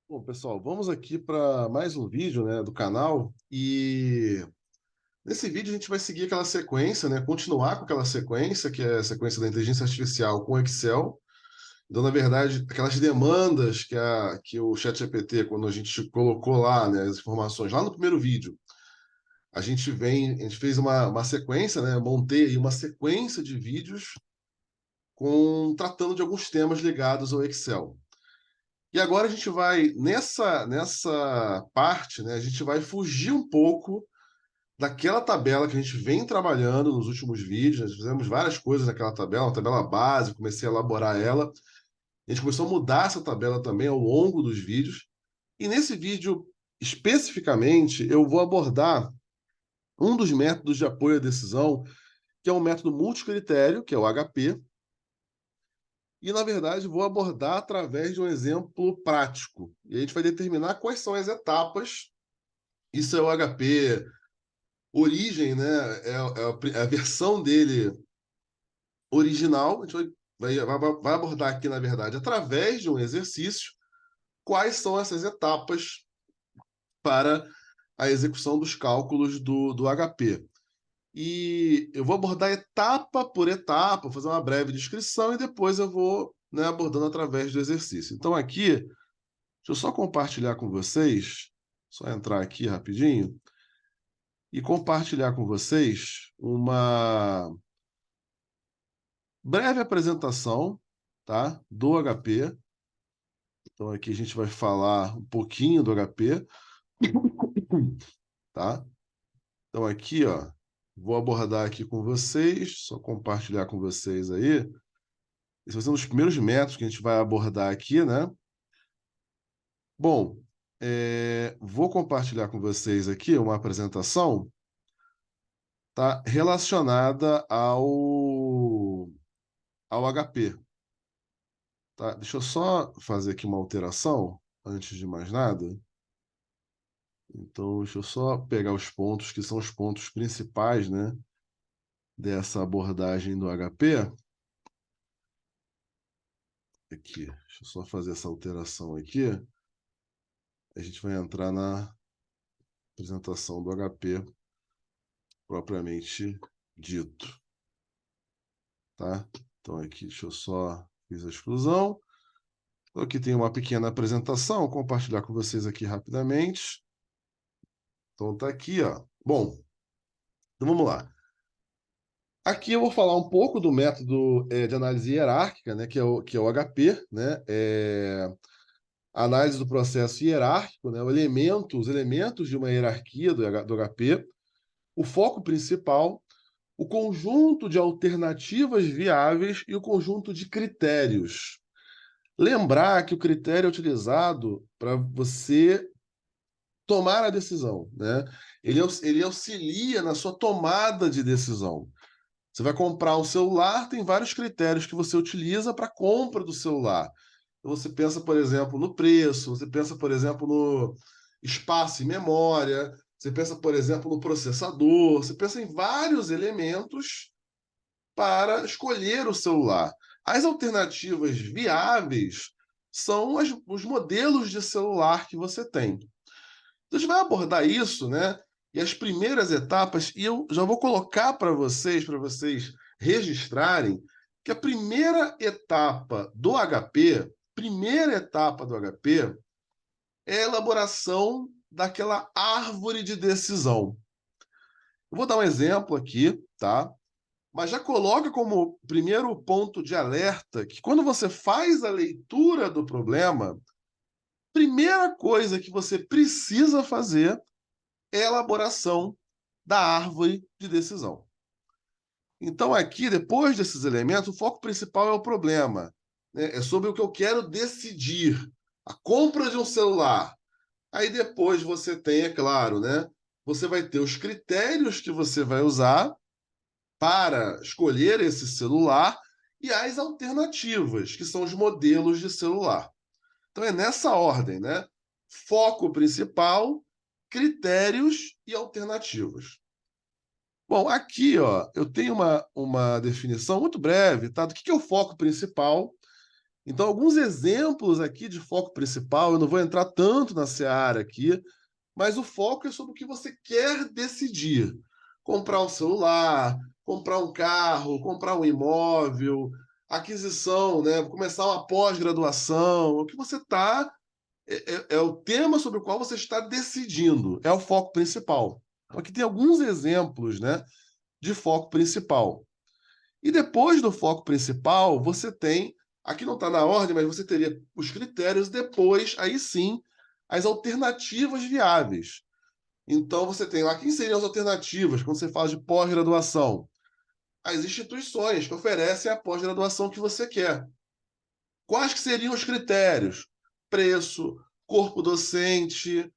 Bom, pessoal, vamos aqui para mais um vídeo, né, do canal e nesse vídeo a gente vai seguir aquela sequência, né, continuar com aquela sequência, que é a sequência da inteligência artificial com Excel. Então, na verdade, aquelas demandas que o ChatGPT, quando a gente colocou lá, né, as informações lá no primeiro vídeo, a gente fez uma sequência, né, montei aí uma sequência de vídeos tratando de alguns temas ligados ao Excel. E agora a gente vai, nessa parte, né, a gente vai fugir um pouco daquela tabela que a gente vem trabalhando nos últimos vídeos. Nós fizemos várias coisas naquela tabela, uma tabela base, comecei a elaborar ela. A gente começou a mudar essa tabela também ao longo dos vídeos. E nesse vídeo, especificamente, eu vou abordar um dos métodos de apoio à decisão, que é o método multicritério, que é o HP, e, na verdade, vou abordar através de um exemplo prático. E a gente vai determinar quais são as etapas. Isso é o HP origem, né? É a versão dele original. A gente vai abordar aqui, na verdade, através de um exercício, quais são essas etapas para a execução dos cálculos do HP. E eu vou abordar etapa por etapa, fazer uma breve descrição e depois eu vou, né, abordando através do exercício. Então, aqui, deixa eu só compartilhar com vocês, só entrar aqui rapidinho e compartilhar com vocês uma breve apresentação, tá, do HP. Então aqui a gente vai falar um pouquinho do HP, tá? Então aqui, ó, vou abordar aqui com vocês, só compartilhar com vocês aí. Esse vai ser um dos primeiros métodos que a gente vai abordar aqui, né? Bom, vou compartilhar com vocês aqui uma apresentação, tá, relacionada ao HP. Tá? Deixa eu só fazer aqui uma alteração antes de mais nada. Então, deixa eu só pegar os pontos que são os pontos principais, né, dessa abordagem do HP. Aqui, deixa eu só fazer essa alteração aqui. A gente vai entrar na apresentação do HP propriamente dito, tá? Então, aqui, deixa eu só fiz a exclusão. Então, aqui tem uma pequena apresentação, vou compartilhar com vocês aqui rapidamente. Então, tá aqui, ó. Bom, então vamos lá. Aqui eu vou falar um pouco do método de análise hierárquica, né, que é o HP, né, análise do processo hierárquico, né, os elementos de uma hierarquia do HP, o foco principal, o conjunto de alternativas viáveis e o conjunto de critérios. Lembrar que o critério é utilizado para você tomar a decisão, né? Ele auxilia na sua tomada de decisão. Você vai comprar um celular, tem vários critérios que você utiliza para a compra do celular. Então, você pensa, por exemplo, no preço, você pensa, por exemplo, no espaço e memória, você pensa, por exemplo, no processador, você pensa em vários elementos para escolher o celular. As alternativas viáveis são os modelos de celular que você tem. Então, a gente vai abordar isso, né? E as primeiras etapas, e eu já vou colocar para vocês registrarem, que a primeira etapa do HP, é a elaboração daquela árvore de decisão. Eu vou dar um exemplo aqui, tá? Mas já coloca como primeiro ponto de alerta que quando você faz a leitura do problema, primeira coisa que você precisa fazer é a elaboração da árvore de decisão. Então, aqui, depois desses elementos, o foco principal é o problema, né? É sobre o que eu quero decidir. A compra de um celular. Aí depois você tem, é claro, né? Você vai ter os critérios que você vai usar para escolher esse celular e as alternativas, que são os modelos de celular. Então é nessa ordem, né? Foco principal, critérios e alternativas. Bom, aqui, ó, eu tenho uma definição muito breve, tá? Do que é o foco principal Então, alguns exemplos aqui de foco principal, eu não vou entrar tanto na seara aqui, mas o foco é sobre o que você quer decidir. Comprar um celular, comprar um carro, comprar um imóvel, aquisição, né? Começar uma pós-graduação, o que você está é o tema sobre o qual você está decidindo, é o foco principal. Então, aqui tem alguns exemplos, né, de foco principal. E depois do foco principal, você tem, aqui não está na ordem, mas você teria os critérios, depois, aí sim, as alternativas viáveis. Então, você tem lá, quem seriam as alternativas quando você fala de pós-graduação? As instituições que oferecem a pós-graduação que você quer. Quais que seriam os critérios? Preço, corpo docente,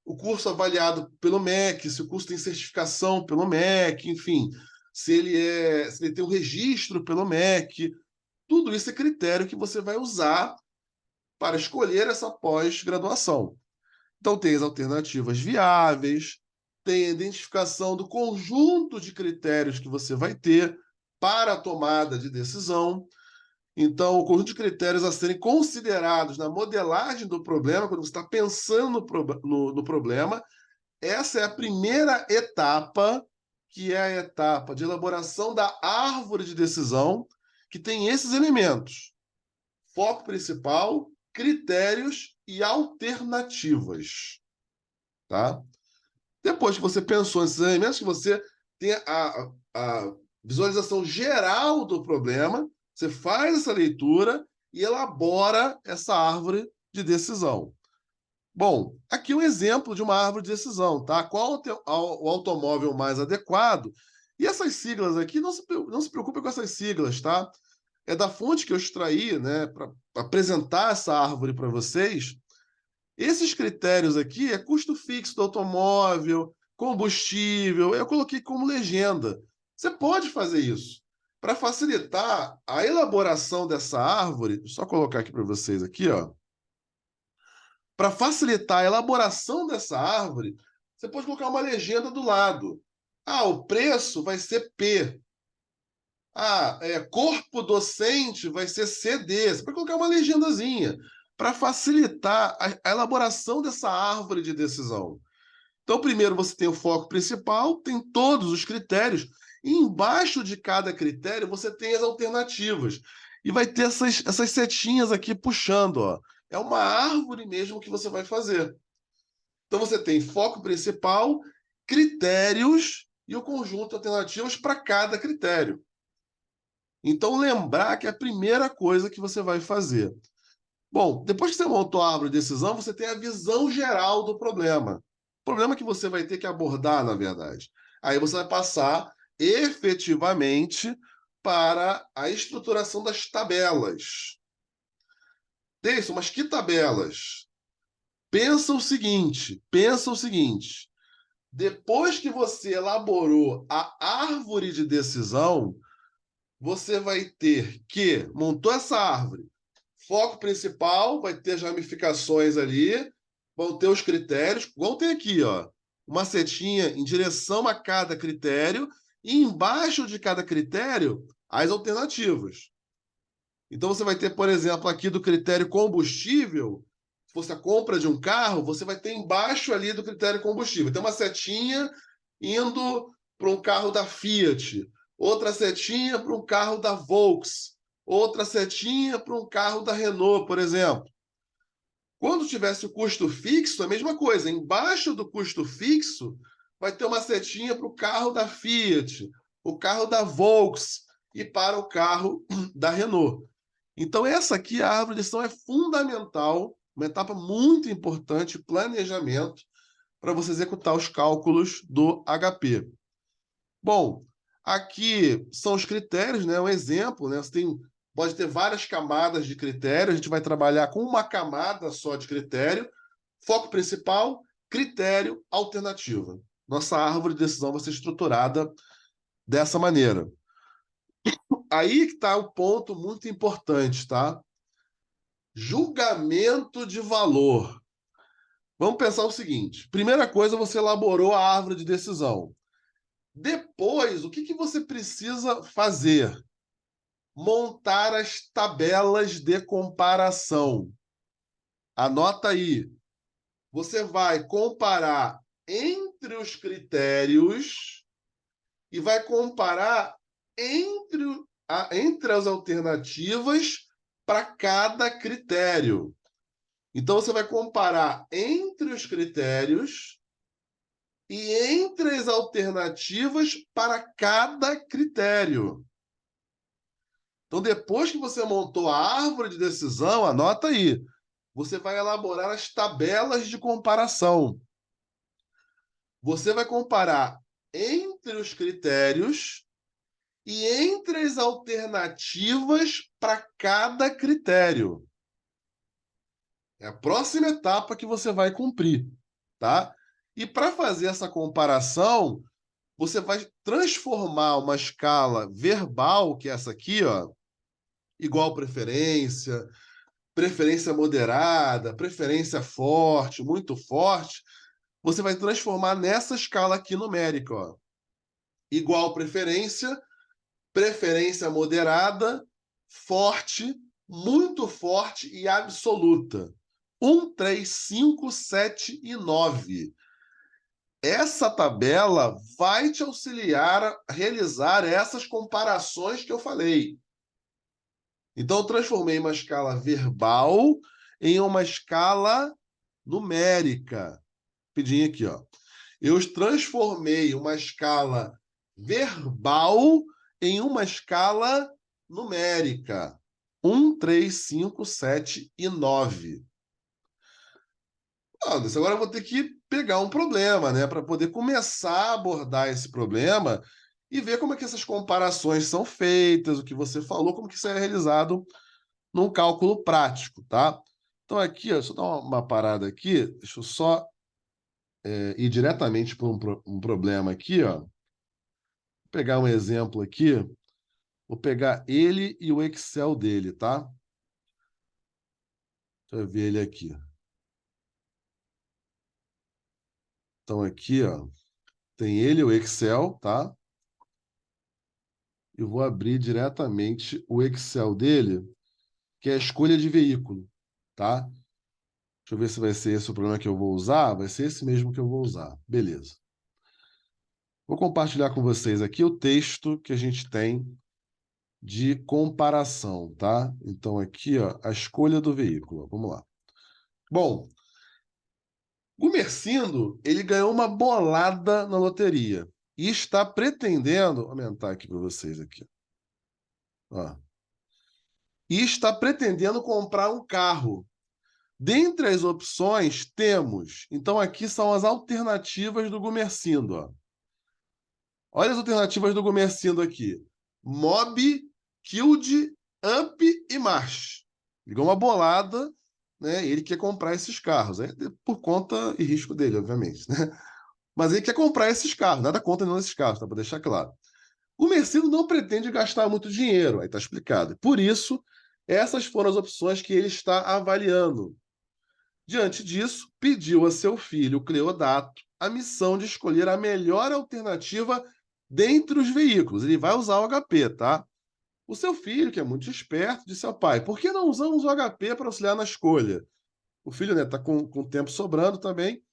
o curso avaliado pelo MEC, se o curso tem certificação pelo MEC, enfim, se ele tem um registro pelo MEC, tudo isso é critério que você vai usar para escolher essa pós-graduação. Então, tem as alternativas viáveis, tem a identificação do conjunto de critérios que você vai ter para a tomada de decisão. Então, o conjunto de critérios a serem considerados na modelagem do problema, quando você está pensando no problema, essa é a primeira etapa, que é a etapa de elaboração da árvore de decisão, que tem esses elementos: foco principal, critérios e alternativas. Tá? Depois que você pensou nesses elementos, que você tem a visualização geral do problema, você faz essa leitura e elabora essa árvore de decisão. Bom, aqui um exemplo de uma árvore de decisão, tá? Qual o automóvel mais adequado? E essas siglas aqui, não se preocupe com essas siglas, tá? É da fonte que eu extraí, né, para apresentar essa árvore para vocês. Esses critérios aqui é custo fixo do automóvel, combustível, eu coloquei como legenda. Você pode fazer isso. Para facilitar a elaboração dessa árvore, deixa eu só colocar aqui para vocês aqui, ó. Para facilitar a elaboração dessa árvore, você pode colocar uma legenda do lado. Ah, o preço vai ser P. Ah, corpo docente vai ser CD. Você pode colocar uma legendazinha para facilitar a elaboração dessa árvore de decisão. Então, primeiro você tem o foco principal, tem todos os critérios, e embaixo de cada critério você tem as alternativas. E vai ter essas setinhas aqui puxando, ó. É uma árvore mesmo que você vai fazer. Então, você tem foco principal, critérios e o conjunto de alternativas para cada critério. Então, lembrar que é a primeira coisa que você vai fazer. Bom, depois que você montou a árvore de decisão, você tem a visão geral do problema. O problema que você vai ter que abordar, na verdade. Aí você vai passar efetivamente para a estruturação das tabelas. Deison, mas que tabelas? Pensa o seguinte. Depois que você elaborou a árvore de decisão, você vai ter que montou essa árvore. Foco principal, vai ter as ramificações ali, vão ter os critérios, vão ter aqui, ó, uma setinha em direção a cada critério, e embaixo de cada critério, as alternativas. Então, você vai ter, por exemplo, aqui do critério combustível, se fosse a compra de um carro, você vai ter embaixo ali do critério combustível. Tem uma setinha indo para um carro da Fiat, outra setinha para um carro da Volks, outra setinha para um carro da Renault, por exemplo. Quando tivesse o custo fixo, a mesma coisa. Embaixo do custo fixo, vai ter uma setinha para o carro da Fiat, o carro da Volks e para o carro da Renault. Então, essa aqui, a árvore de decisão, é fundamental, uma etapa muito importante, planejamento, para você executar os cálculos do HP. Bom, aqui são os critérios, né? Um exemplo, né? Pode ter várias camadas de critério, a gente vai trabalhar com uma camada só de critério, foco principal, critério, alternativa. Nossa árvore de decisão vai ser estruturada dessa maneira. Aí que está o ponto muito importante, tá? Julgamento de valor. Vamos pensar o seguinte: primeira coisa, você elaborou a árvore de decisão. Depois, o que você precisa fazer? montar as tabelas de comparação. Anota aí. Você vai comparar entre os critérios e vai comparar entre as alternativas para cada critério. Então, você vai comparar entre os critérios e entre as alternativas para cada critério. Então, depois que você montou a árvore de decisão, anota aí, você vai elaborar as tabelas de comparação. Você vai comparar entre os critérios e entre as alternativas para cada critério. É a próxima etapa que você vai cumprir, tá? E para fazer essa comparação, você vai transformar uma escala verbal, que é essa aqui, ó, igual preferência, preferência moderada, preferência forte, muito forte, você vai transformar nessa escala aqui numérica, ó. Igual preferência, preferência moderada, forte, muito forte e absoluta. 1, 3, 5, 7 e 9. Essa tabela vai te auxiliar a realizar essas comparações que eu falei. Então, eu transformei uma escala verbal em uma escala numérica. Rapidinho aqui, ó. Eu transformei uma escala verbal em uma escala numérica. 1, 3, 5, 7 e 9. Anderson, agora eu vou ter que pegar um problema, né, para poder começar a abordar esse problema e ver como é que essas comparações são feitas, o que você falou, como que isso é realizado num cálculo prático, tá? Então aqui, ó, deixa eu dar uma parada aqui, deixa eu só ir diretamente para um problema aqui, ó. Vou pegar um exemplo aqui, vou pegar ele e o Excel dele, tá? Deixa eu ver ele aqui. Então aqui, ó, tem ele e o Excel, tá? Eu vou abrir diretamente o Excel dele, que é a escolha de veículo, tá? Deixa eu ver se vai ser esse o problema que eu vou usar. Vai ser esse mesmo que eu vou usar. Beleza. Vou compartilhar com vocês aqui o texto que a gente tem de comparação, tá? Então aqui, ó, a escolha do veículo. Vamos lá. Bom, Gumercindo, ele ganhou uma bolada na loteria e está pretendendo, vou aumentar aqui para vocês aqui, ó, e está pretendendo comprar um carro. Dentre as opções, temos, então aqui são as alternativas do Gumercindo, ó. Olha as alternativas do Gumercindo aqui. Mob, Kild, Up e March. Ligou uma bolada, né? Ele quer comprar esses carros, por conta e risco dele, obviamente, né? Mas ele quer comprar esses carros, nada contra nenhum desses carros, tá? Para deixar claro. O Mercedes não pretende gastar muito dinheiro, aí está explicado. Por isso, essas foram as opções que ele está avaliando. Diante disso, pediu a seu filho Cleodato a missão de escolher a melhor alternativa dentre os veículos. Ele vai usar o HP, tá? O seu filho, que é muito esperto, disse ao pai: por que não usamos o HP para auxiliar na escolha? O filho, né, tá com tempo sobrando também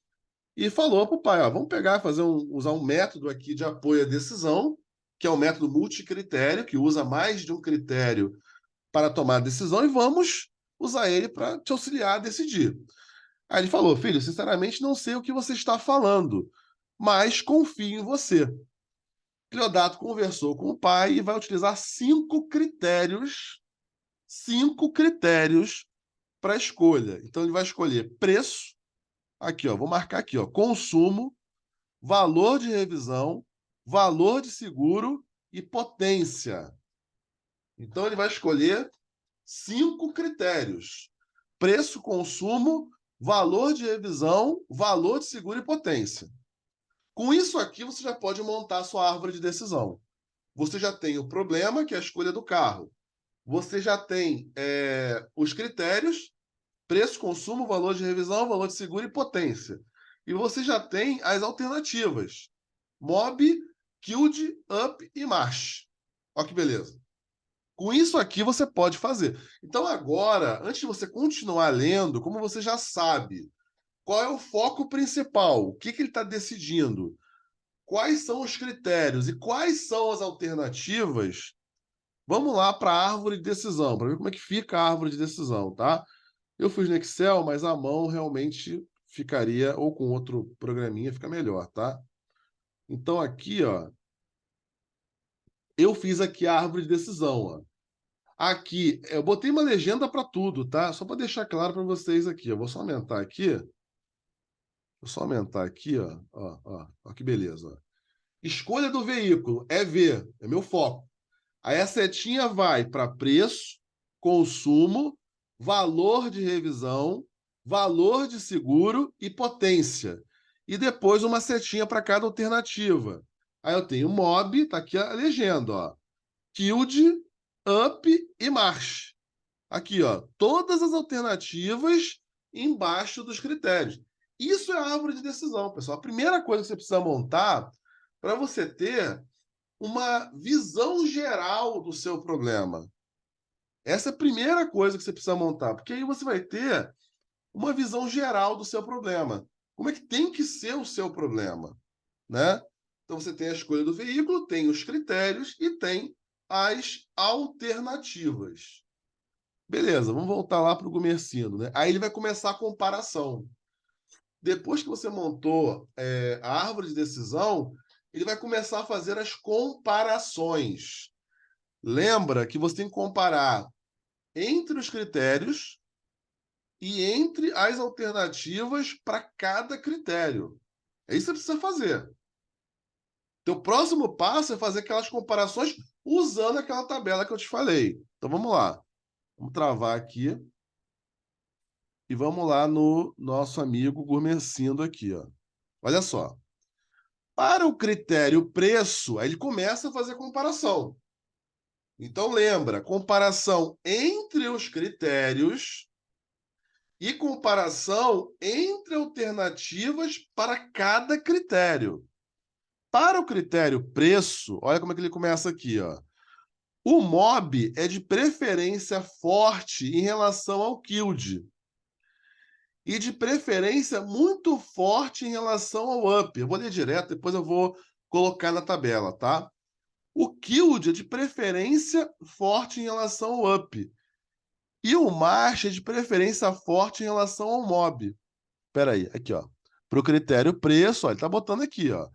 e falou para o pai: ó, vamos pegar, usar um método aqui de apoio à decisão, que é um método multicritério, que usa mais de um critério para tomar a decisão, e vamos usar ele para te auxiliar a decidir. Aí ele falou: filho, sinceramente não sei o que você está falando, mas confio em você. Cleodato conversou com o pai e vai utilizar cinco critérios para a escolha. Então ele vai escolher preço, aqui, ó, vou marcar aqui, ó, consumo, valor de revisão, valor de seguro e potência. Então ele vai escolher 5 critérios: preço, consumo, valor de revisão, valor de seguro e potência. Com isso aqui, você já pode montar a sua árvore de decisão. Você já tem o problema, que é a escolha do carro. Você já tem os critérios: preço, consumo, valor de revisão, valor de seguro e potência. E você já tem as alternativas: Mob, Kild, Up e March. Olha que beleza. Com isso aqui você pode fazer. Então agora, antes de você continuar lendo, como você já sabe, qual é o foco principal? O que ele está decidindo? Quais são os critérios e quais são as alternativas? Vamos lá para a árvore de decisão, para ver como é que fica a árvore de decisão, tá? Eu fiz no Excel, mas a mão realmente ficaria, ou com outro programinha, fica melhor, tá? Então aqui, ó, eu fiz aqui a árvore de decisão, ó. Aqui, eu botei uma legenda para tudo, tá? Só para deixar claro para vocês aqui. Eu vou só aumentar aqui. Vou só aumentar aqui, ó. Ó, que beleza. Ó. Escolha do veículo é V, é meu foco. Aí a setinha vai para preço, consumo, valor de revisão, valor de seguro e potência. E depois uma setinha para cada alternativa. Aí eu tenho mob, tá aqui a legenda, ó. Yield, up e march. Aqui, ó, todas as alternativas embaixo dos critérios. Isso é a árvore de decisão, pessoal. A primeira coisa que você precisa montar para você ter uma visão geral do seu problema. Essa é a primeira coisa que você precisa montar, porque aí você vai ter uma visão geral do seu problema. Como é que tem que ser o seu problema, né? Então você tem a escolha do veículo, tem os critérios e tem as alternativas. Beleza, vamos voltar lá para o Gumercindo, né? Aí ele vai começar a comparação. Depois que você montou a árvore de decisão, ele vai começar a fazer as comparações. Lembra que você tem que comparar entre os critérios e entre as alternativas para cada critério. É isso que você precisa fazer. Teu próximo passo é fazer aquelas comparações usando aquela tabela que eu te falei. Então vamos lá. Vamos travar aqui. E vamos lá no nosso amigo Gourmecindo aqui, ó. Olha só. Para o critério preço, aí ele começa a fazer comparação. Então lembra, comparação entre os critérios e comparação entre alternativas para cada critério. Para o critério preço, olha como é que ele começa aqui, ó. O MOB é de preferência forte em relação ao Yield e de preferência muito forte em relação ao up. Eu vou ler direto, depois eu vou colocar na tabela, tá? O Yield é de preferência forte em relação ao up. E o March é de preferência forte em relação ao MOB. Espera aí, aqui, ó. Para o critério preço, ó, ele tá botando aqui, ó.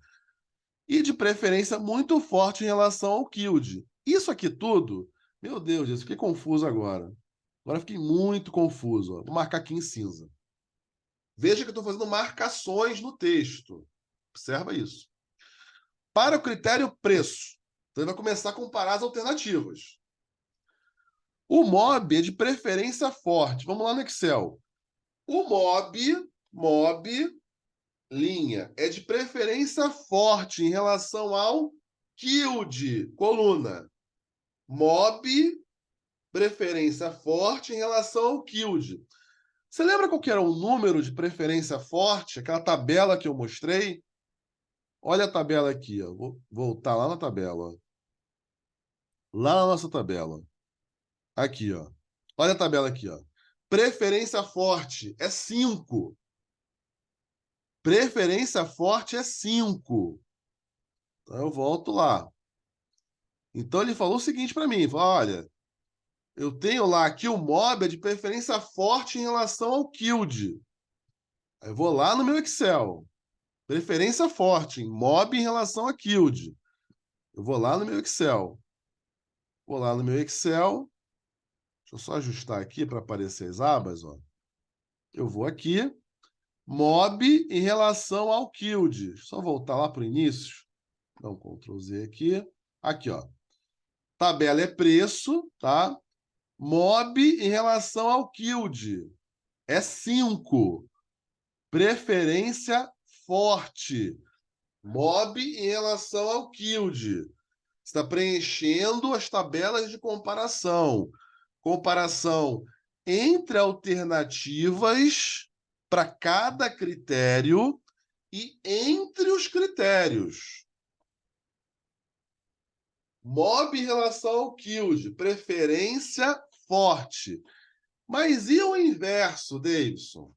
E de preferência muito forte em relação ao Yield. Isso aqui tudo, meu Deus, eu fiquei confuso agora. Agora fiquei muito confuso, ó. Vou marcar aqui em cinza. Veja que eu estou fazendo marcações no texto. Observa isso. Para o critério preço, então ele vai começar a comparar as alternativas. O MOB é de preferência forte. Vamos lá no Excel. O MOB, linha, é de preferência forte em relação ao Yield, coluna. MOB, preferência forte em relação ao Yield. Você lembra qual que era o número de preferência forte? Aquela tabela que eu mostrei? Olha a tabela aqui, ó. Vou voltar lá na tabela. Ó. Lá na nossa tabela. Aqui, ó. Olha a tabela aqui, ó. Preferência forte é 5. Preferência forte é 5. Então eu volto lá. Então ele falou o seguinte para mim, falou, olha, eu tenho lá que o MOB é de preferência forte em relação ao Yield. Aí eu vou lá no meu Excel. Preferência forte em MOB em relação a Yield. Eu vou lá no meu Excel. Vou lá no meu Excel. Deixa eu só ajustar aqui para aparecer as abas, ó. Eu vou aqui. MOB em relação ao Yield. Deixa eu só voltar lá para o início. Dá um Ctrl Z aqui. Aqui, ó. Tabela é preço, tá? MOB em relação ao Yield. É 5. Preferência forte. MOB em relação ao Yield. Está preenchendo as tabelas de comparação. Comparação entre alternativas para cada critério e entre os critérios. Mob em relação ao Kild, preferência forte. Mas e o inverso, Davidson?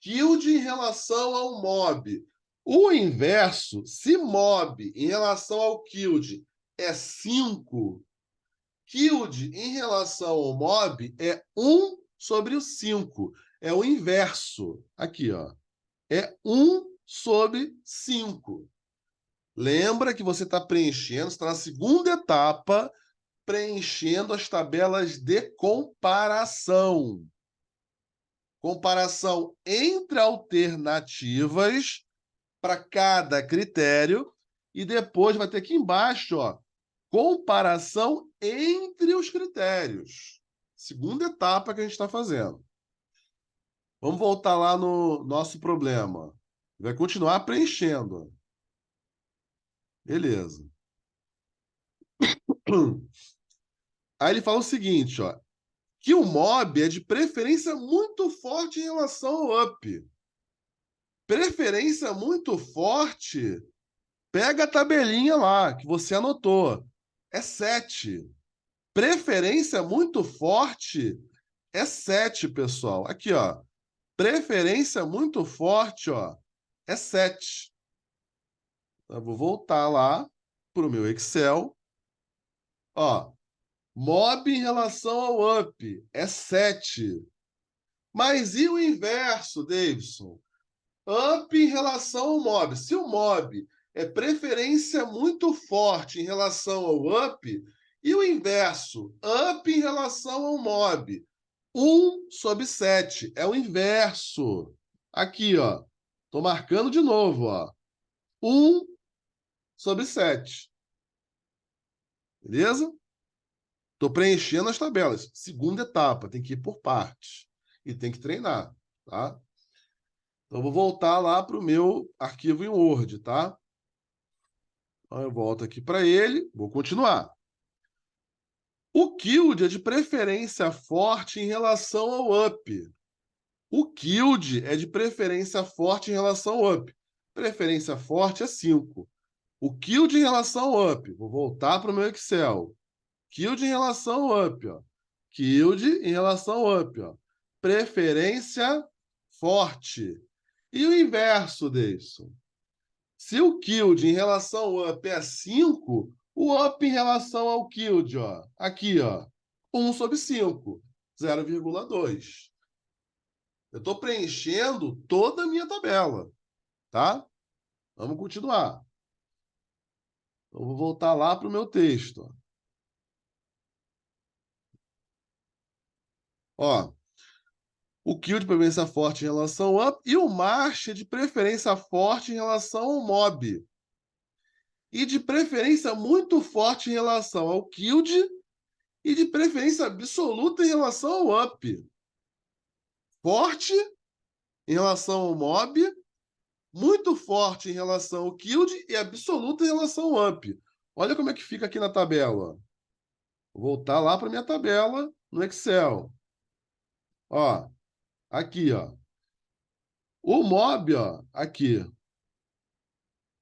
Kild em relação ao mob. O inverso, se mob em relação ao Kild é 5, Kild em relação ao mob é 1 sobre o 5. É o inverso. Aqui, ó. É 1 sobre 5. Lembra que você está preenchendo, está na segunda etapa, preenchendo as tabelas de comparação. Comparação entre alternativas para cada critério. E depois vai ter aqui embaixo, ó, comparação entre os critérios. Segunda etapa que a gente está fazendo. Vamos voltar lá no nosso problema. Vai continuar preenchendo. Beleza. Aí ele fala o seguinte, ó, que o mob é de preferência muito forte em relação ao up. Preferência muito forte, pega a tabelinha lá que você anotou. É 7. Preferência muito forte é 7, pessoal. Aqui, ó. Preferência muito forte, ó, é 7. Eu vou voltar lá para o meu Excel. Ó, mob em relação ao up é 7. Mas e o inverso, Davidson? Up em relação ao mob. Se o mob é preferência muito forte em relação ao up, e o inverso, up em relação ao mob. 1 sobre 7. É o inverso. Aqui, ó. Estou marcando de novo, ó. 1 sobre 7. Beleza? Estou preenchendo as tabelas. Segunda etapa, tem que ir por partes. E tem que treinar, tá? Então, eu vou voltar lá para o meu arquivo em Word, tá? Então, eu volto aqui para ele, vou continuar. O Kild é de preferência forte em relação ao up. O Kild é de preferência forte em relação ao up. Preferência forte é 5. O Kild em relação ao up. Vou voltar para o meu Excel. Kild em relação ao up, ó. Kild em relação ao up, ó. Preferência forte. E o inverso disso? Se o Kild em relação ao up é 5, o up em relação ao Kild, ó. Aqui, ó. 1 sobre 5. 0,2. Eu estou preenchendo toda a minha tabela, tá? Vamos continuar. Eu vou voltar lá para o meu texto. Ó, o Kill de preferência forte em relação ao up e o March de preferência forte em relação ao mob. E de preferência muito forte em relação ao Kill e de preferência absoluta em relação ao up. Forte em relação ao mob, muito forte em relação ao Kill e absoluta em relação ao up. Olha como é que fica aqui na tabela. Vou voltar lá para minha tabela no Excel. Ó, aqui, ó. O mob, ó, aqui.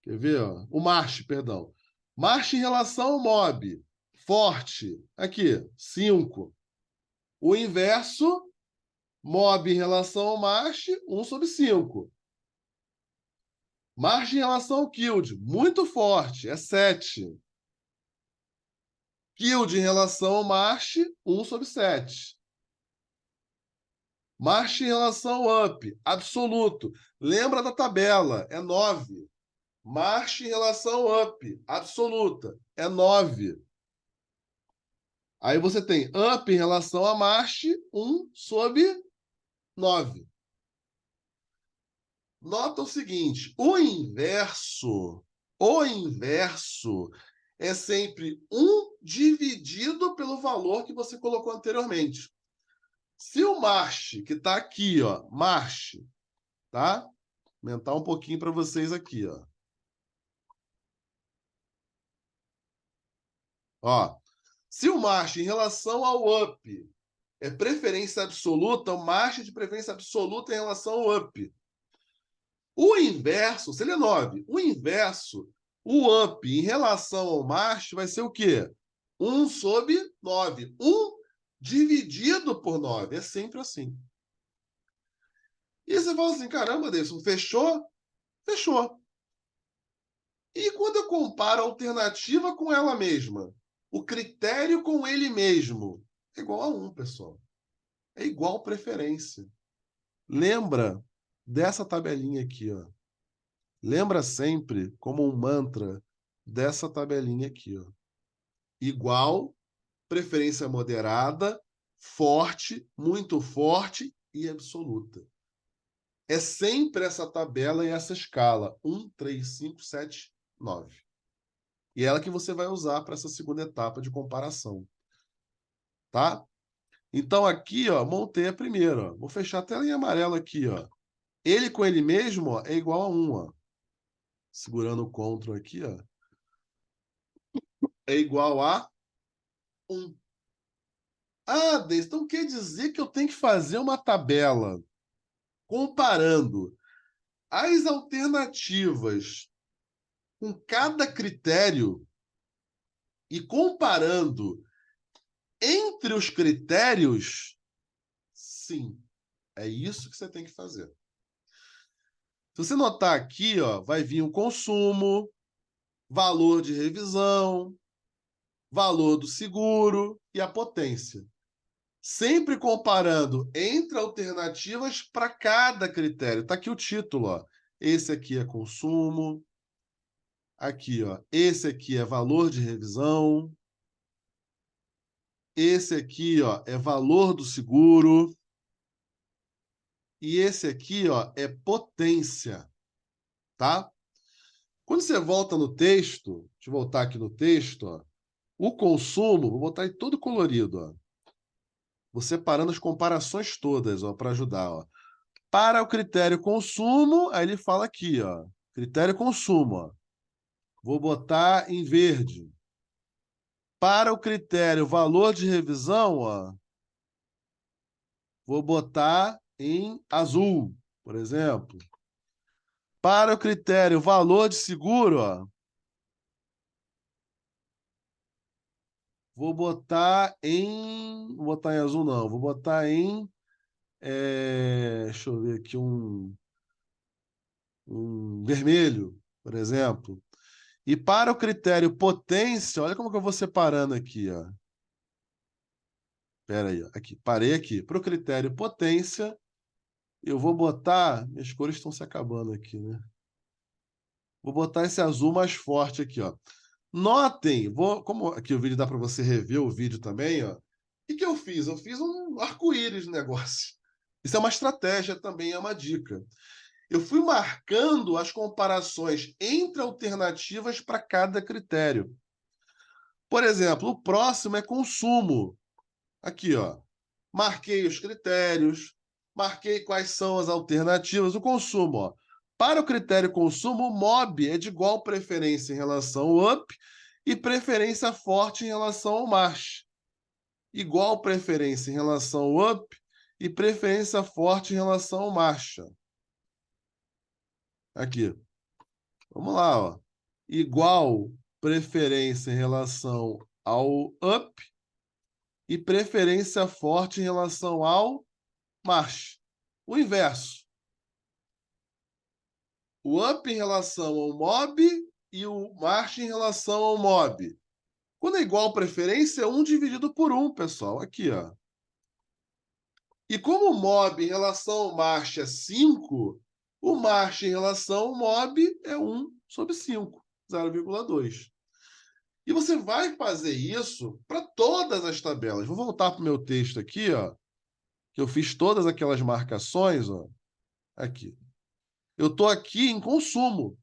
Quer ver, ó? O March, perdão. March em relação ao mob. Forte. Aqui, 5. O inverso, mob em relação ao March, 1 sobre 5. March em relação ao Kild, muito forte, é 7. Kild em relação ao March, 1 sobre 7. March em relação ao up, absoluto. Lembra da tabela, é 9. March em relação ao up, absoluta, é 9. Aí você tem up em relação a March, 1 sobre 9. Nota o seguinte, o inverso é sempre 1 dividido pelo valor que você colocou anteriormente. Se o March, que está aqui, ó, March, tá? Vou aumentar um pouquinho para vocês aqui, ó. Ó, se o March em relação ao up é preferência absoluta, o March é de preferência absoluta em relação ao up. O inverso, se ele é 9, o inverso, O up em relação ao MASH vai ser o quê? 1/9. 1 dividido por 9. É sempre assim. E você fala assim, caramba, Davidson, fechou? Fechou. E quando eu comparo a alternativa com ela mesma, o critério com ele mesmo, é igual a 1, pessoal. É igual preferência. Lembra dessa tabelinha aqui, ó. Lembra sempre, como um mantra, dessa tabelinha aqui, ó. Igual, preferência moderada, forte, muito forte e absoluta. É sempre essa tabela e essa escala. 1, 3, 5, 7, 9. E é ela que você vai usar para essa segunda etapa de comparação. Tá? Então aqui, ó, montei a primeira. Ó. Vou fechar a tela em amarelo aqui, ó. Ele com ele mesmo, ó, é igual a 1, ó. Segurando o Ctrl aqui, ó. É igual a 1. Ah, Deis, então quer dizer que eu tenho que fazer uma tabela comparando as alternativas com cada critério e comparando entre os critérios? Sim, é isso que você tem que fazer. Se você notar aqui, ó, vai vir o consumo, valor de revisão, valor do seguro e a potência. Sempre comparando entre alternativas para cada critério. Está aqui o título, ó. Esse aqui é consumo. Aqui, ó. Esse aqui é valor de revisão. Esse aqui, ó, é valor do seguro. E esse aqui, ó, é potência, tá? Quando você volta no texto, deixa eu voltar aqui no texto, ó, o consumo, vou botar aí todo colorido, ó. Vou separando as comparações todas, ó, para ajudar, ó. Para o critério consumo, aí ele fala aqui, ó, critério consumo, ó. Vou botar em verde. Para o critério valor de revisão, ó, vou botar em azul, por exemplo. Para o critério valor de seguro, ó, vou botar em azul não, vou botar em, deixa eu ver aqui, um vermelho, por exemplo. E para o critério potência, olha como que eu vou separando aqui, ó. Espera aí, ó. Aqui, parei aqui. Para o critério potência, eu vou botar, minhas cores estão se acabando aqui, né? Vou botar esse azul mais forte aqui, ó. Notem, como aqui o vídeo dá para você rever o vídeo também, ó. O que eu fiz? Eu fiz um arco-íris no negócio. Isso é uma estratégia também, é uma dica. Eu fui marcando as comparações entre alternativas para cada critério. Por exemplo, o próximo é consumo. Aqui, ó. Marquei os critérios, marquei quais são as alternativas. O consumo, ó. Para o critério consumo, o MOB é de igual preferência em relação ao UP e preferência forte em relação ao MASH. Igual preferência em relação ao UP e preferência forte em relação ao MASH. Aqui. Vamos lá, ó. Igual preferência em relação ao UP e preferência forte em relação ao MASH. O inverso. O up em relação ao mob e o march em relação ao mob. Quando é igual preferência, é 1 dividido por 1, pessoal. Aqui, ó. E como o mob em relação ao march é 5, o march em relação ao mob é 1/5, 0,2. E você vai fazer isso para todas as tabelas. Vou voltar para o meu texto aqui, ó, que eu fiz todas aquelas marcações, ó. Aqui. Eu estou aqui em consumo,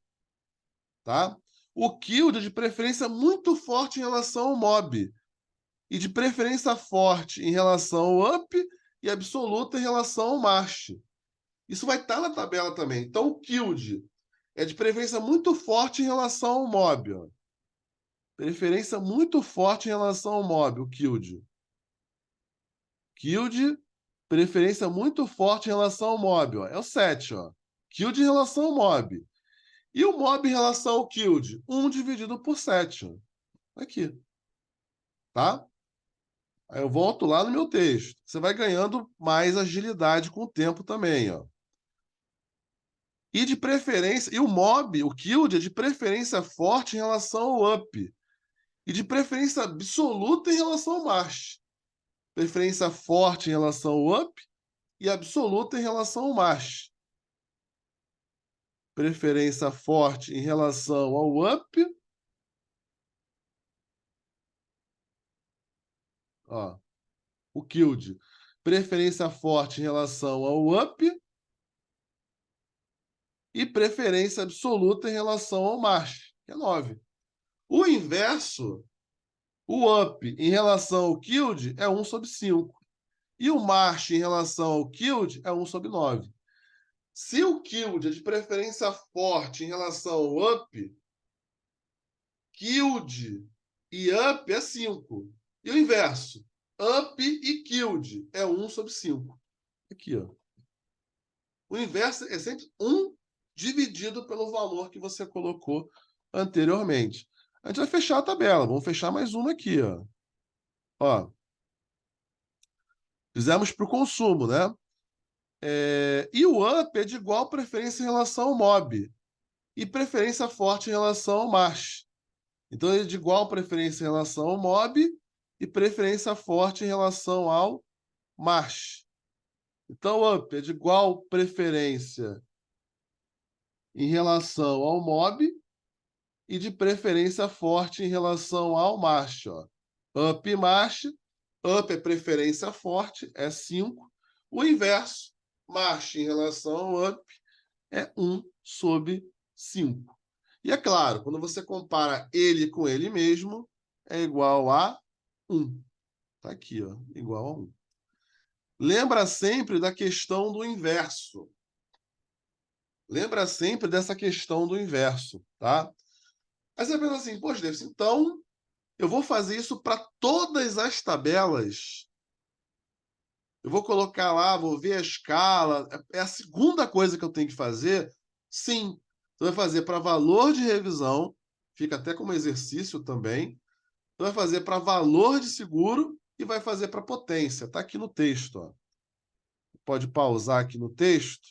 tá? O Kild de preferência muito forte em relação ao mob e de preferência forte em relação ao up e absoluta em relação ao march. Isso vai estar na tabela também. Então, o Kild é de preferência muito forte em relação ao mob. Ó. Preferência muito forte em relação ao mob, o Kild. Kild, preferência muito forte em relação ao mob. Ó. É o 7. Ó. Kild em relação ao mob. E o mob em relação ao Qd? 1 dividido por 7. Aqui. Tá? Aí eu volto lá no meu texto. Você vai ganhando mais agilidade com o tempo também, ó. E de preferência, e o mob, o Qd, é de preferência forte em relação ao up. E de preferência absoluta em relação ao mash. Preferência forte em relação ao up e absoluta em relação ao mash. Preferência forte em relação ao up. Ó, o Qd. Preferência forte em relação ao up e preferência absoluta em relação ao mash, que é 9. O inverso, o up em relação ao Qd é 1 sobre 5. E o mash em relação ao Qd é 1 sobre 9. Se o Qd é de preferência forte em relação ao up, Qd e up é 5. E o inverso, up e Qd é 1 sobre 5. Aqui, ó. O inverso é sempre 1 dividido pelo valor que você colocou anteriormente. A gente vai fechar a tabela. Vamos fechar mais uma aqui, ó. Ó. Fizemos para o consumo, né? E o up é de igual preferência em relação ao mob. E preferência forte em relação ao mash. Então, ele é de igual preferência em relação ao mob e preferência forte em relação ao mash. Então, up é de igual preferência em relação ao mob e de preferência forte em relação ao mash. Ó. Up e mash. Up é preferência forte, é 5. O inverso, mash em relação ao up, é 1 sobre 5. E é claro, quando você compara ele com ele mesmo, é igual a 1. Está aqui, ó, igual a 1. Lembra sempre da questão do inverso. Lembra sempre dessa questão do inverso, tá? Aí você pensa assim, poxa, Davis, então eu vou fazer isso para todas as tabelas. Eu vou colocar lá, vou ver a escala. É a segunda coisa que eu tenho que fazer? Sim. Você vai fazer para valor de revisão, fica até como exercício também. Você vai fazer para valor de seguro e vai fazer para potência. Está aqui no texto. Ó. Pode pausar aqui no texto.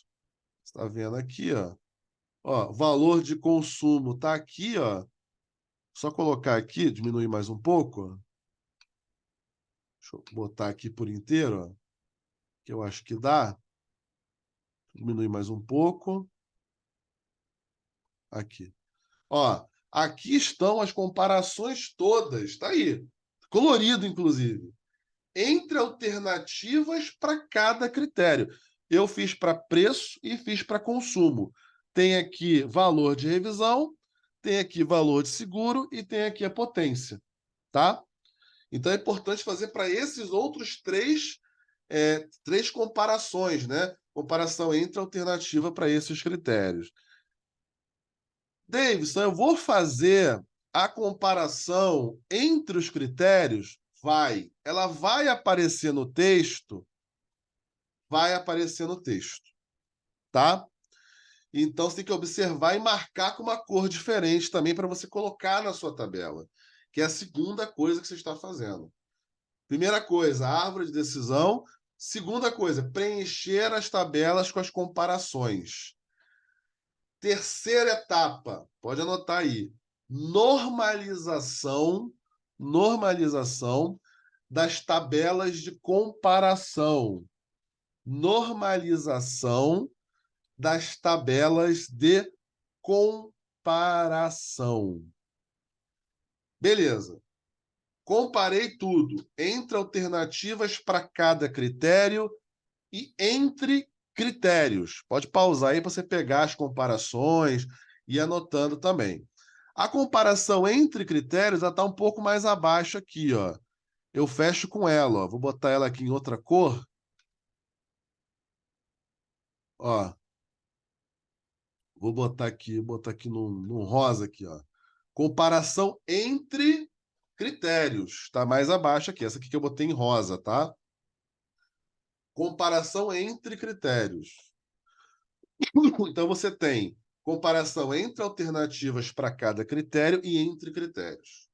Você está vendo aqui, ó. Ó, valor de consumo está aqui, ó. Só colocar aqui, diminuir mais um pouco. Ó. Deixa eu botar aqui por inteiro, ó, que eu acho que dá. Diminuir mais um pouco. Aqui. Ó, aqui estão as comparações todas, tá aí, colorido inclusive, entre alternativas para cada critério. Eu fiz para preço e fiz para consumo. Tem aqui valor de revisão, tem aqui valor de seguro e tem aqui a potência, tá? Então é importante fazer para esses outros três comparações, né? Comparação entre alternativa para esses critérios. Davidson, eu vou fazer a comparação entre os critérios? Vai. Ela vai aparecer no texto? Vai aparecer no texto, tá? Então, você tem que observar e marcar com uma cor diferente também para você colocar na sua tabela, que é a segunda coisa que você está fazendo. Primeira coisa, árvore de decisão. Segunda coisa, preencher as tabelas com as comparações. Terceira etapa, pode anotar aí, normalização das tabelas de comparação. Normalização das tabelas de comparação. Beleza. Comparei tudo entre alternativas para cada critério e entre critérios. Pode pausar aí para você pegar as comparações e ir anotando também. A comparação entre critérios está um pouco mais abaixo aqui, ó. Eu fecho com ela, ó. Vou botar ela aqui em outra cor. Ó. Vou botar aqui num rosa aqui, ó. Comparação entre critérios. Está mais abaixo aqui. Essa aqui que eu botei em rosa, tá? Comparação entre critérios. Então, você tem comparação entre alternativas para cada critério e entre critérios.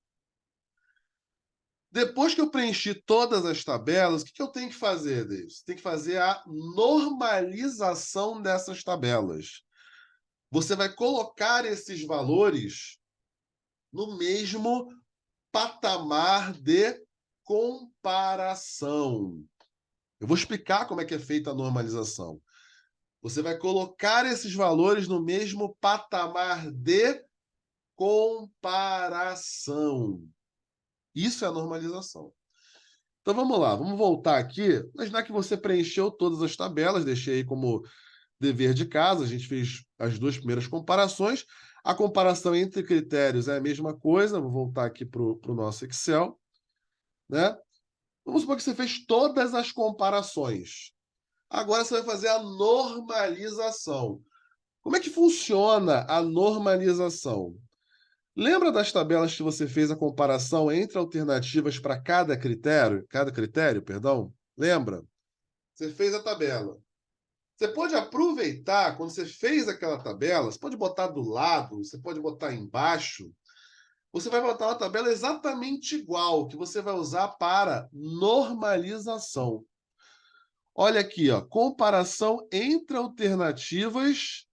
Depois que eu preenchi todas as tabelas, o que eu tenho que fazer, Davis? Tem que fazer a normalização dessas tabelas. Você vai colocar esses valores no mesmo patamar de comparação. Eu vou explicar como é que é feita a normalização. Você vai colocar esses valores no mesmo patamar de comparação. Isso é a normalização. Então vamos lá, vamos voltar aqui. Imaginar que você preencheu todas as tabelas, deixei aí como dever de casa, a gente fez as duas primeiras comparações. A comparação entre critérios é a mesma coisa, vou voltar aqui para o nosso Excel, né? Vamos supor que você fez todas as comparações. Agora você vai fazer a normalização. Como é que funciona a normalização? Lembra das tabelas que você fez a comparação entre alternativas para cada critério, perdão? Lembra? Você fez a tabela. Você pode aproveitar, quando você fez aquela tabela, você pode botar do lado, você pode botar embaixo, você vai botar uma tabela exatamente igual, que você vai usar para normalização. Olha aqui, ó, comparação entre alternativas,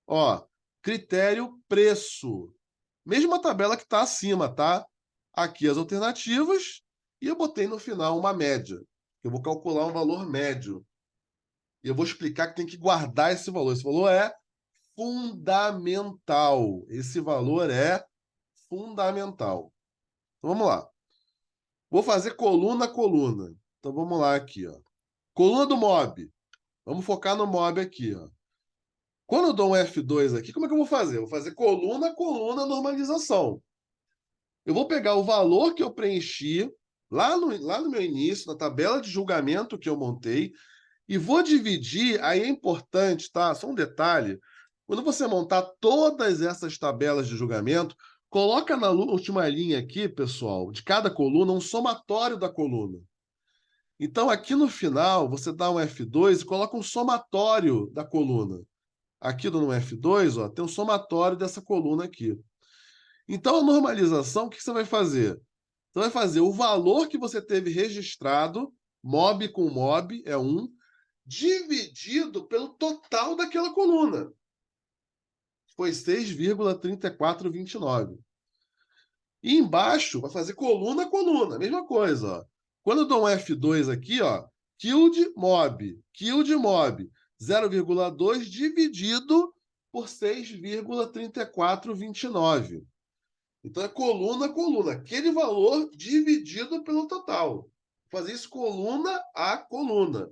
ó, critério preço. Mesma tabela que está acima, tá? Aqui as alternativas e eu botei no final uma média. Eu vou calcular um valor médio. E eu vou explicar que tem que guardar esse valor. Esse valor é fundamental. Esse valor é fundamental. Então, vamos lá. Vou fazer coluna a coluna. Então, vamos lá aqui, ó. Coluna do MOB. Vamos focar no MOB aqui, ó. Quando eu dou um F2 aqui, como é que eu vou fazer? Eu vou fazer coluna a coluna normalização. Eu vou pegar o valor que eu preenchi lá no meu início, na tabela de julgamento que eu montei, e vou dividir, aí é importante, tá? Só um detalhe. Quando você montar todas essas tabelas de julgamento, coloca na última linha aqui, pessoal, de cada coluna, um somatório da coluna. Então, aqui no final, você dá um F2 e coloca um somatório da coluna. Aqui no F2, ó, tem um somatório dessa coluna aqui. Então, a normalização, o que você vai fazer? Você vai fazer o valor que você teve registrado, MOB com MOB, é 1, dividido pelo total daquela coluna. Foi 6,3429. E embaixo, vai fazer coluna a coluna, mesma coisa. Ó. Quando eu dou um F2 aqui, ó, Kill MOB, 0,2 dividido por 6,3429. Então é coluna a coluna, aquele valor dividido pelo total. Vou fazer isso coluna a coluna.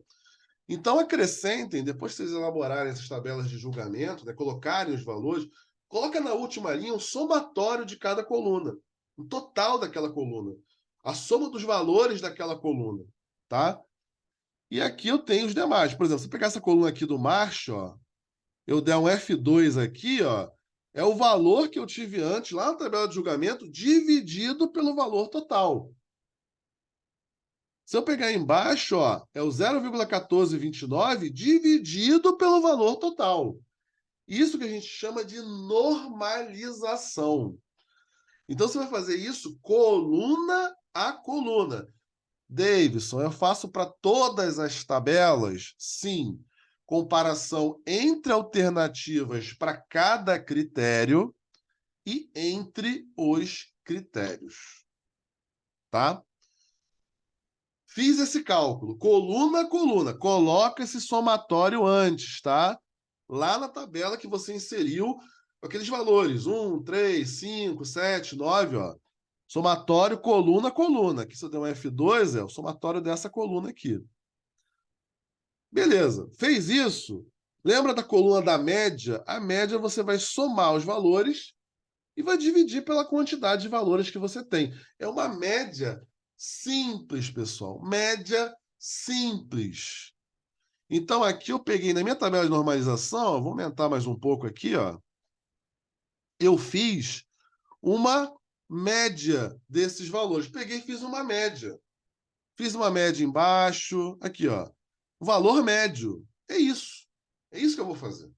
Então acrescentem, depois que vocês elaborarem essas tabelas de julgamento, né, colocarem os valores, coloca na última linha um somatório de cada coluna, o total daquela coluna, a soma dos valores daquela coluna, tá? E aqui eu tenho os demais. Por exemplo, se eu pegar essa coluna aqui do March, ó, eu der um F2 aqui, ó, é o valor que eu tive antes, lá na tabela de julgamento, dividido pelo valor total. Se eu pegar embaixo, ó, é o 0,1429 dividido pelo valor total. Isso que a gente chama de normalização. Então, você vai fazer isso coluna a coluna. Davidson, eu faço para todas as tabelas? Sim. Comparação entre alternativas para cada critério e entre os critérios. Tá? Fiz esse cálculo, coluna a coluna. Coloca esse somatório antes, tá? Lá na tabela que você inseriu aqueles valores. 1, 3, 5, 7, 9, ó. Somatório coluna a coluna. Aqui se eu der um F2, é o somatório dessa coluna aqui. Beleza. Fez isso? Lembra da coluna da média? A média você vai somar os valores e vai dividir pela quantidade de valores que você tem. É uma média simples, pessoal. Média simples. Então, aqui eu peguei na minha tabela de normalização, vou aumentar mais um pouco aqui, ó. Eu fiz uma média desses valores. Peguei e fiz uma média. Fiz uma média embaixo, aqui, ó. O valor médio. É isso. É isso que eu vou fazer.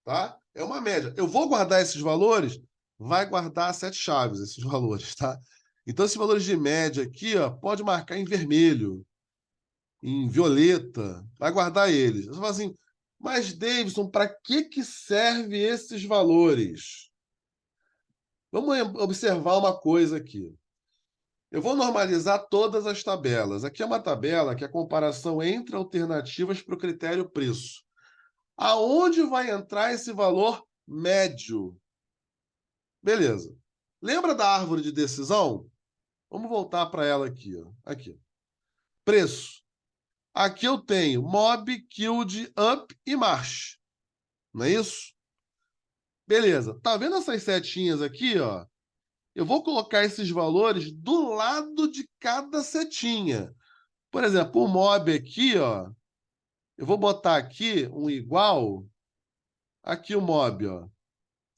tá? É uma média. Eu vou guardar esses valores? Vai guardar 7 chaves, esses valores, tá? Então, esses valores de média aqui, ó, pode marcar em vermelho, em violeta, vai guardar eles. Você fala assim, mas, Davidson, para que serve esses valores? Vamos observar uma coisa aqui. Eu vou normalizar todas as tabelas. Aqui é uma tabela que é a comparação entre alternativas para o critério preço. Aonde vai entrar esse valor médio? Beleza. Lembra da árvore de decisão? Vamos voltar para ela aqui, ó. Aqui. Preço. Aqui eu tenho mob, yield, up e march. Não é isso? Beleza. Tá vendo essas setinhas aqui, ó? Eu vou colocar esses valores do lado de cada setinha. Por exemplo, o mob aqui, ó, eu vou botar aqui um igual, aqui o mob, ó,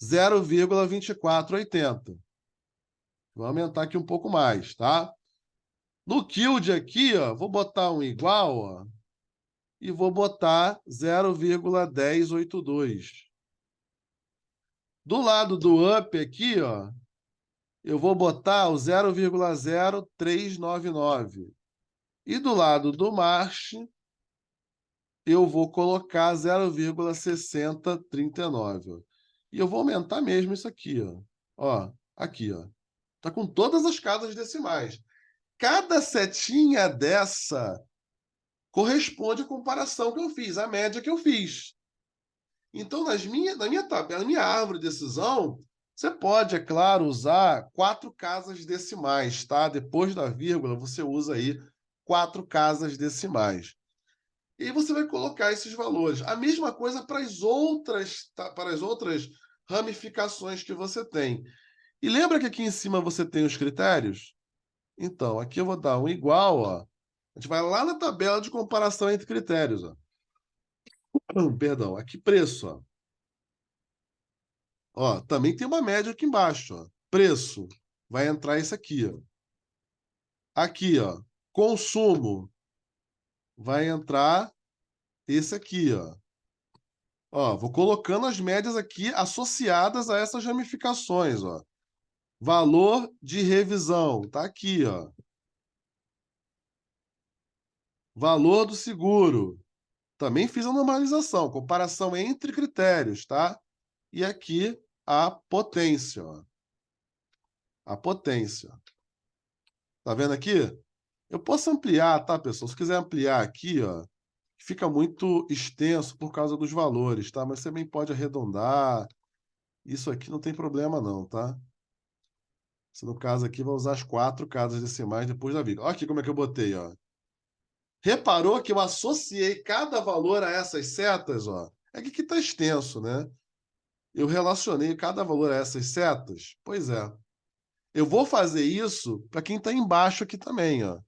0,2480. Vou aumentar aqui um pouco mais, tá? No Yield aqui, ó, vou botar um igual, ó, e vou botar 0,1082. Do lado do Up aqui, ó, eu vou botar o 0,0399. E do lado do March, eu vou colocar 0,6039. E eu vou aumentar mesmo isso aqui, ó. Ó, aqui, ó. Tá com todas as casas decimais. Cada setinha dessa corresponde à comparação que eu fiz, à média que eu fiz. Então, na minha tabela, na minha árvore de decisão, você pode, é claro, usar 4 casas decimais, tá? Depois da vírgula, você usa aí 4 casas decimais. E aí você vai colocar esses valores. A mesma coisa para as outras ramificações que você tem. E lembra que aqui em cima você tem os critérios? Então, aqui eu vou dar um igual, ó. A gente vai lá na tabela de comparação entre critérios, ó. Perdão, aqui preço, ó. Ó, também tem uma média aqui embaixo, ó. Preço, vai entrar esse aqui, ó. Aqui, ó, consumo, vai entrar esse aqui, ó. Ó, vou colocando as médias aqui associadas a essas ramificações, ó. Valor de revisão, tá aqui, ó. Valor do seguro. Também fiz a normalização, comparação entre critérios, tá? E aqui a potência, ó. A potência. Tá vendo aqui? Eu posso ampliar, tá, pessoal? Se quiser ampliar aqui, ó, fica muito extenso por causa dos valores, tá? Mas você também pode arredondar. Isso aqui não tem problema não, tá? Se no caso aqui, vai usar as 4 casas decimais depois da vírgula. Olha aqui como é que eu botei, ó. Reparou que eu associei cada valor a essas setas, ó? É que aqui está extenso, né? Eu relacionei cada valor a essas setas? Pois é. Eu vou fazer isso para quem está embaixo aqui também, ó.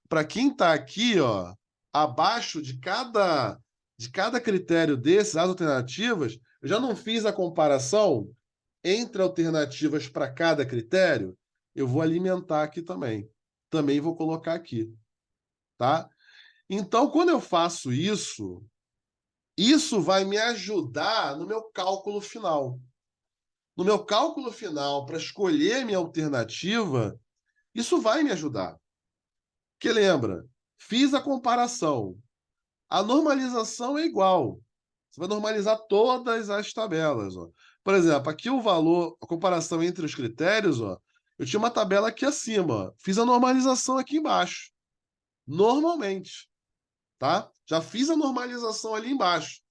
Para quem está aqui, ó, abaixo de cada critério desses, as alternativas, eu já não fiz a comparação entre alternativas para cada critério, eu vou alimentar aqui também. Também vou colocar aqui, tá? Então, quando eu faço isso, isso vai me ajudar no meu cálculo final. No meu cálculo final, para escolher minha alternativa, isso vai me ajudar. Porque lembra, fiz a comparação. A normalização é igual. Você vai normalizar todas as tabelas. Ó. Por exemplo, aqui o valor, a comparação entre os critérios, ó, eu tinha uma tabela aqui acima. Ó. Fiz a normalização aqui embaixo. Normalmente. Tá? Já fiz a normalização ali embaixo.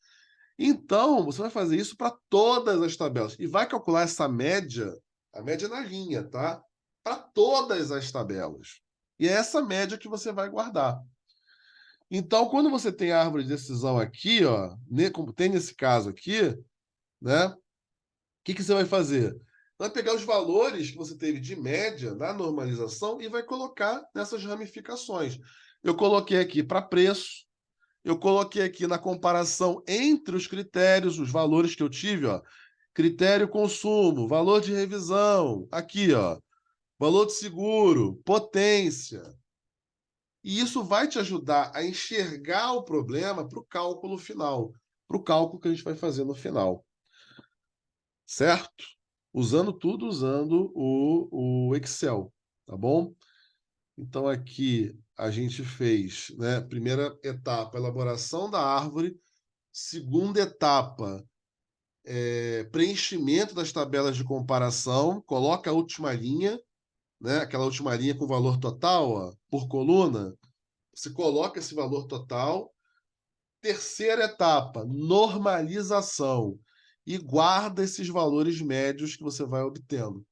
Então, você vai fazer isso para todas as tabelas. E vai calcular essa média, a média na linha, tá? Para todas as tabelas. E é essa média que você vai guardar. Então, quando você tem a árvore de decisão aqui, ó, como tem nesse caso aqui, né? O que você vai fazer? Vai pegar os valores que você teve de média na normalização e vai colocar nessas ramificações. Eu coloquei aqui para preço, eu coloquei aqui na comparação entre os critérios, os valores que eu tive, ó. Critério consumo, valor de revisão, aqui, ó. Valor de seguro, potência. E isso vai te ajudar a enxergar o problema para o cálculo final, para o cálculo que a gente vai fazer no final. certo? Usando tudo, usando o Excel, tá bom? Então, aqui a gente fez, né? Primeira etapa, elaboração da árvore. Segunda etapa, preenchimento das tabelas de comparação. Coloca a última linha, né? Aquela última linha com o valor total, ó, por coluna. Você coloca esse valor total. Terceira etapa, normalização. E guarda esses valores médios que você vai obtendo.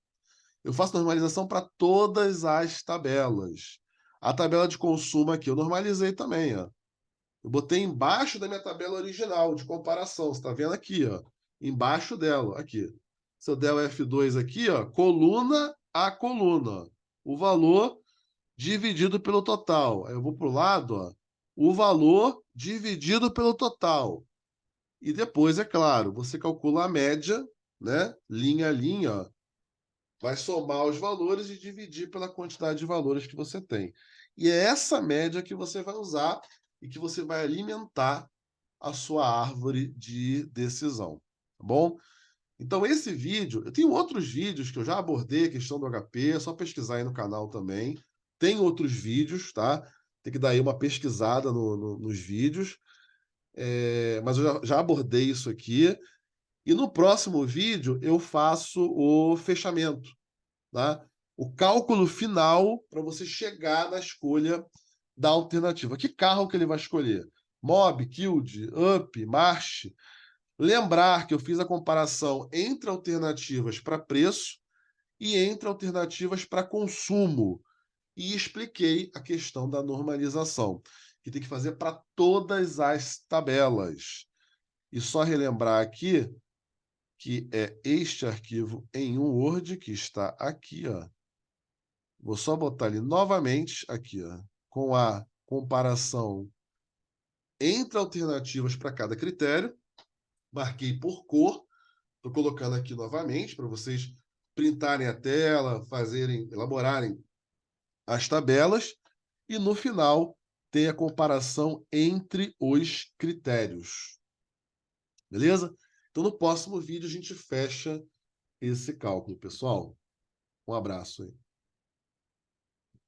Eu faço normalização para todas as tabelas. A tabela de consumo aqui eu normalizei também, ó. Eu botei embaixo da minha tabela original de comparação. Você está vendo aqui, ó, embaixo dela, aqui. Se eu der o F2 aqui, ó, coluna a coluna, o valor dividido pelo total. Aí eu vou para o lado, ó, o valor dividido pelo total. E depois, é claro, você calcula a média, né? Linha a linha, ó, vai somar os valores e dividir pela quantidade de valores que você tem. E é essa média que você vai usar e que você vai alimentar a sua árvore de decisão, tá bom? Então, esse vídeo, eu tenho outros vídeos que eu já abordei, a questão do HP, é só pesquisar aí no canal também. Tem outros vídeos, tá? Tem que dar aí uma pesquisada nos vídeos. Mas eu já abordei isso aqui. E no próximo vídeo eu faço o fechamento, tá? O cálculo final para você chegar na escolha da alternativa. Que carro que ele vai escolher? Mob, Kild, Up, March? Lembrar que eu fiz a comparação entre alternativas para preço e entre alternativas para consumo. E expliquei a questão da normalização, que tem que fazer para todas as tabelas. E só relembrar aqui que é este arquivo em um Word que está aqui, ó. Vou só botar ele novamente aqui, ó, com a comparação entre alternativas para cada critério. Marquei por cor. Estou colocando aqui novamente para vocês printarem a tela, elaborarem as tabelas e no final tem a comparação entre os critérios. Beleza? Então no próximo vídeo a gente fecha esse cálculo, pessoal. Um abraço aí.